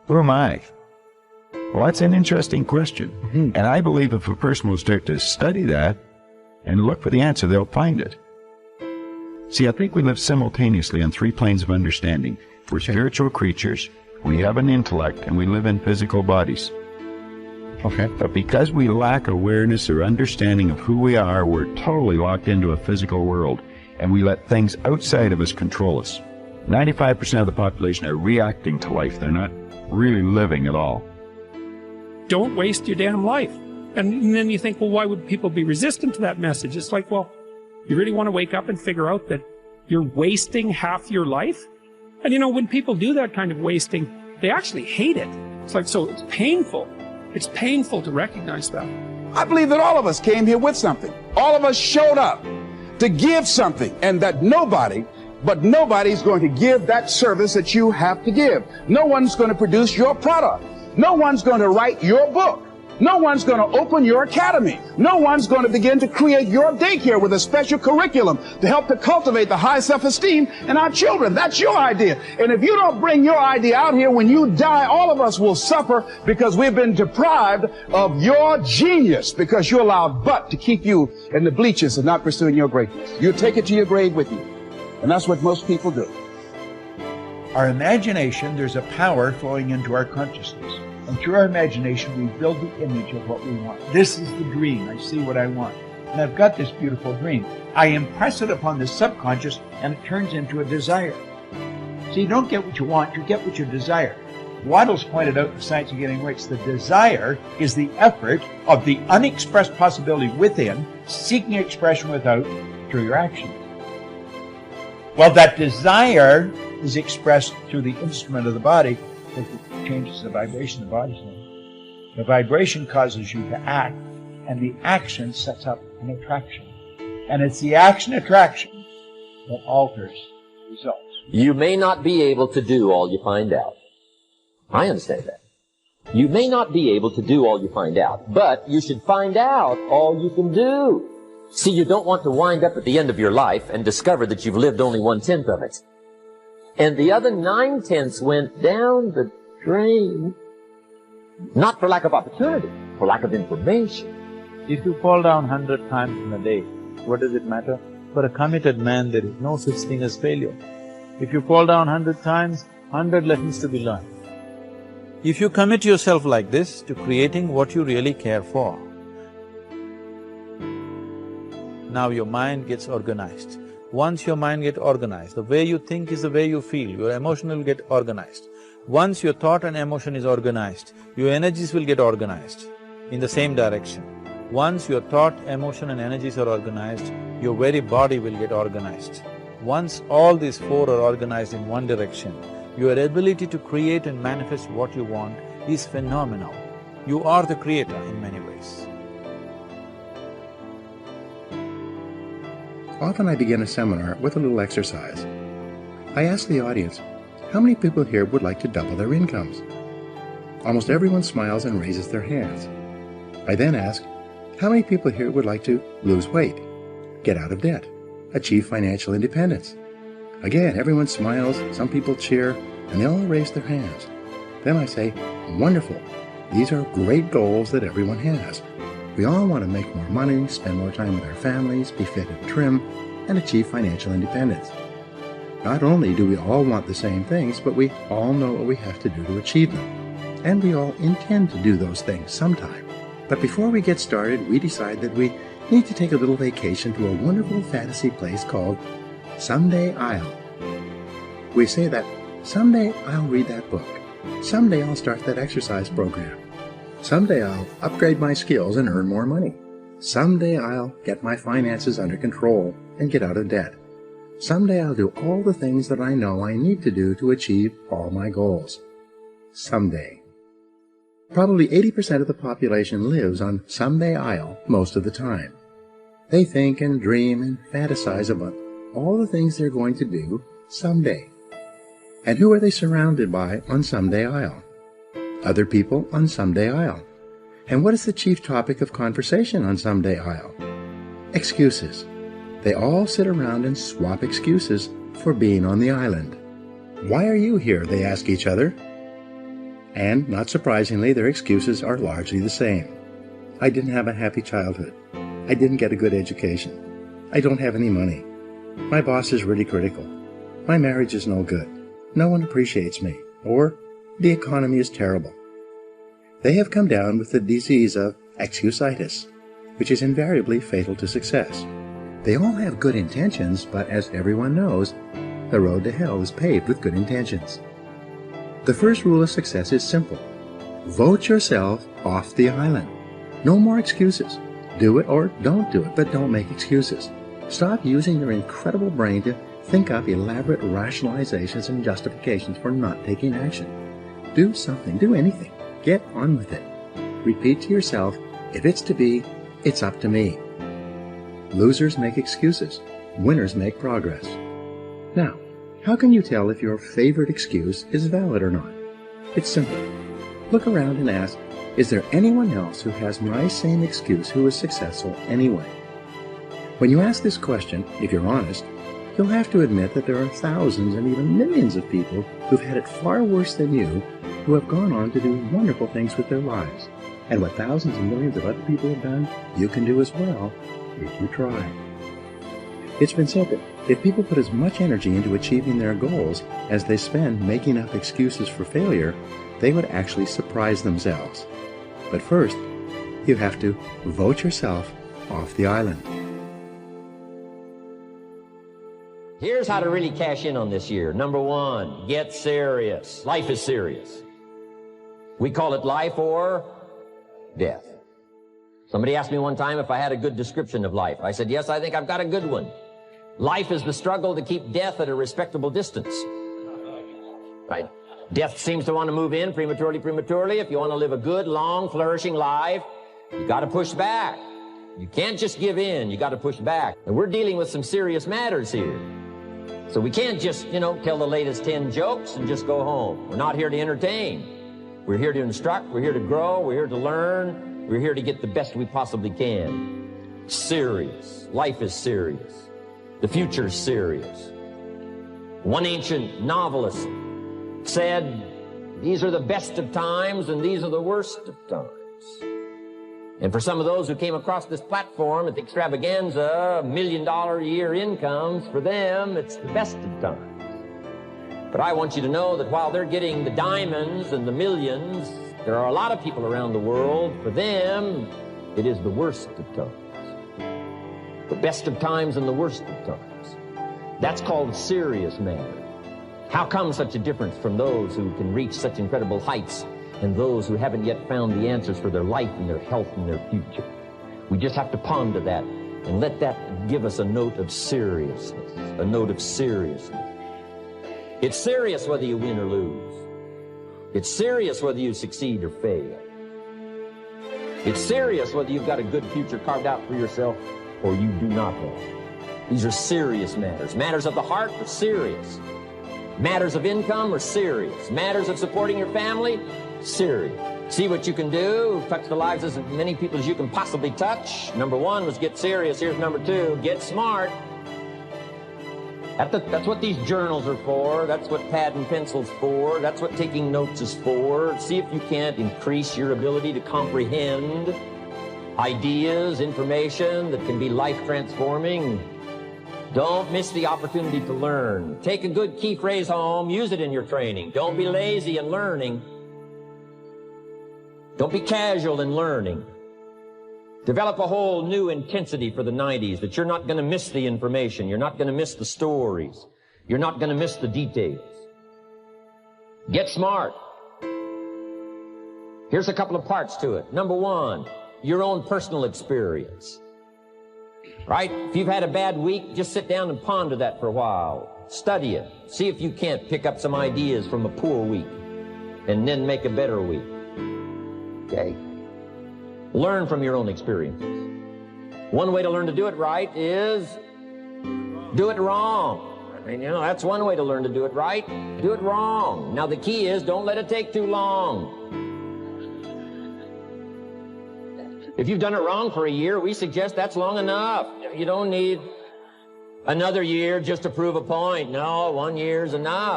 Who am I? Well, that's an interesting question. And I believe if a person will start to study that and look for the answer, they'll find it. See, I think we live simultaneously on three planes of understanding. We're spiritual creatures, we have an intellect, and we live in physical bodies. Okay. But because we lack awareness or understanding of who we are, we're totally locked into a physical world, and we let things outside of us control us. 95% of the population are reacting to life. They're not really living at all. Don't waste your damn life. And then you think, well, why would people be resistant to that message? It's like, well, you really want to wake up and figure out that you're wasting half your life? And you know, when people do that kind of wasting, they actually hate it. It's like, so it's painful. It's painful to recognize that. I believe that all of us came here with something. All of us showed up to give something, and that nobody's going to give that service that you have to give. No one's going to produce your product. No one's going to write your book. No one's going to open your academy. No one's going to begin to create your daycare with a special curriculum to help to cultivate the high self-esteem in our children. That's your idea. And if you don't bring your idea out here, when you die, all of us will suffer because we've been deprived of your genius, because you allowed but to keep you in the bleachers and not pursuing your greatness. You take it to your grave with you. And that's what most people do. Our imagination, there's a power flowing into our consciousness. And through our imagination, we build the image of what we want. This is the dream. I see what I want. And I've got this beautiful dream. I impress it upon the subconscious, and it turns into a desire. So you don't get what you want, you get what you desire. Waddell's pointed out in Science of Getting Rich, the desire is the effort of the unexpressed possibility within, seeking expression without, through your action. Well, that desire is expressed through the instrument of the body, because it changes the vibration of the body's in. The vibration causes you to act, and the action sets up an attraction. And it's the action-attraction that alters results. You may not be able to do all you find out. I understand that. You may not be able to do all you find out, but you should find out all you can do. See, you don't want to wind up at the end of your life and discover that you've lived only 1/10 of it. And the other 9/10 went down the drain. Not for lack of opportunity, for lack of information. If you fall down 100 times in a day, what does it matter? For a committed man, there is no such thing as failure. If you fall down 100 times, 100 lessons to be learned. If you commit yourself like this to creating what you really care for, now your mind gets organized. Once your mind gets organized, the way you think is the way you feel, your emotion will get organized. Once your thought and emotion is organized, your energies will get organized in the same direction. Once your thought, emotion and energies are organized, your very body will get organized. Once all these four are organized in one direction, your ability to create and manifest what you want is phenomenal. You are the creator in many ways. Often I begin a seminar with a little exercise. I ask the audience, how many people here would like to double their incomes? Almost everyone smiles and raises their hands. I then ask, how many people here would like to lose weight, get out of debt, achieve financial independence? Again, everyone smiles, some people cheer, and they all raise their hands. Then I say, wonderful, these are great goals that everyone has. We all want to make more money, spend more time with our families, be fit and trim, and achieve financial independence. Not only do we all want the same things, but we all know what we have to do to achieve them. And we all intend to do those things sometime. But before we get started, we decide that we need to take a little vacation to a wonderful fantasy place called Someday I'll. We say that, someday I'll read that book. Someday I'll start that exercise program. Someday I'll upgrade my skills and earn more money. Someday I'll get my finances under control and get out of debt. Someday I'll do all the things that I know I need to do to achieve all my goals. Someday. Probably 80% of the population lives on someday I'll most of the time. They think and dream and fantasize about all the things they're going to do someday. And who are they surrounded by on someday I'll? Other people on someday I'll. And what is the chief topic of conversation on someday I'll? Excuses. They all sit around and swap excuses for being on the island. Why are you here? They ask each other. And, not surprisingly, their excuses are largely the same. I didn't have a happy childhood. I didn't get a good education. I don't have any money. My boss is really critical. My marriage is no good. No one appreciates me. Or, the economy is terrible. They have come down with the disease of excusitis, which is invariably fatal to success. They all have good intentions, but as everyone knows, the road to hell is paved with good intentions. The first rule of success is simple. Vote yourself off the island. No more excuses. Do it or don't do it, but don't make excuses. Stop using your incredible brain to think up elaborate rationalizations and justifications for not taking action. Do something, do anything. Get on with it. Repeat to yourself, if it's to be, it's up to me. Losers make excuses. Winners make progress. Now, how can you tell if your favorite excuse is valid or not? It's simple. Look around and ask, is there anyone else who has my same excuse who is successful anyway? When you ask this question, if you're honest, you'll have to admit that there are thousands and even millions of people who've had it far worse than you, who have gone on to do wonderful things with their lives. And what thousands and millions of other people have done, you can do as well, if you try. It's been said that if people put as much energy into achieving their goals as they spend making up excuses for failure, they would actually surprise themselves. But first, you have to vote yourself off the island. Here's how to really cash in on this year. Number one, get serious. Life is serious. We call it life or death. Somebody asked me one time if I had a good description of life. I said, yes, I think I've got a good one. Life is the struggle to keep death at a respectable distance. Right? Death seems to want to move in prematurely. If you want to live a good, long, flourishing life, you got to push back. You can't just give in. You got to push back. And we're dealing with some serious matters here. So we can't just, tell the latest 10 jokes and just go home. We're not here to entertain. We're here to instruct. We're here to grow. We're here to learn. We're here to get the best we possibly can. Serious. Life is serious. The future is serious. One ancient novelist said, these are the best of times and these are the worst of times. And for some of those who came across this platform at the extravaganza, $1 million a year incomes, for them, it's the best of times. But I want you to know that while they're getting the diamonds and the millions, there are a lot of people around the world, for them, it is the worst of times. The best of times and the worst of times. That's called serious matter. How come such a difference from those who can reach such incredible heights and those who haven't yet found the answers for their life and their health and their future? We just have to ponder that and let that give us a note of seriousness, a note of seriousness. It's serious whether you win or lose. It's serious whether you succeed or fail. It's serious whether you've got a good future carved out for yourself or you do not have. These are serious matters. Matters of the heart are serious. Matters of income are serious. Matters of supporting your family, serious. See what you can do. Touch the lives of as many people as you can possibly touch. Number one was get serious. Here's number two, get smart. That's what these journals are for. That's what pad and pencil's for. That's what taking notes is for. See if you can't increase your ability to comprehend ideas, information that can be life-transforming. Don't miss the opportunity to learn. Take a good key phrase home. Use it in your training. Don't be lazy in learning. Don't be casual in learning. Develop a whole new intensity for the 90s that you're not going to miss the information. You're not going to miss the stories. You're not going to miss the details. Get smart. Here's a couple of parts to it. Number one, your own personal experience. Right? If you've had a bad week, just sit down and ponder that for a while. Study it. See if you can't pick up some ideas from a poor week and then make a better week. Okay? Learn from your own experiences. One way to learn to do it right is do it wrong. I mean, that's one way to learn to do it right. Do it wrong. Now, the key is don't let it take too long. If you've done it wrong for a year, we suggest that's long enough. You don't need another year just to prove a point. No, 1 year is enough.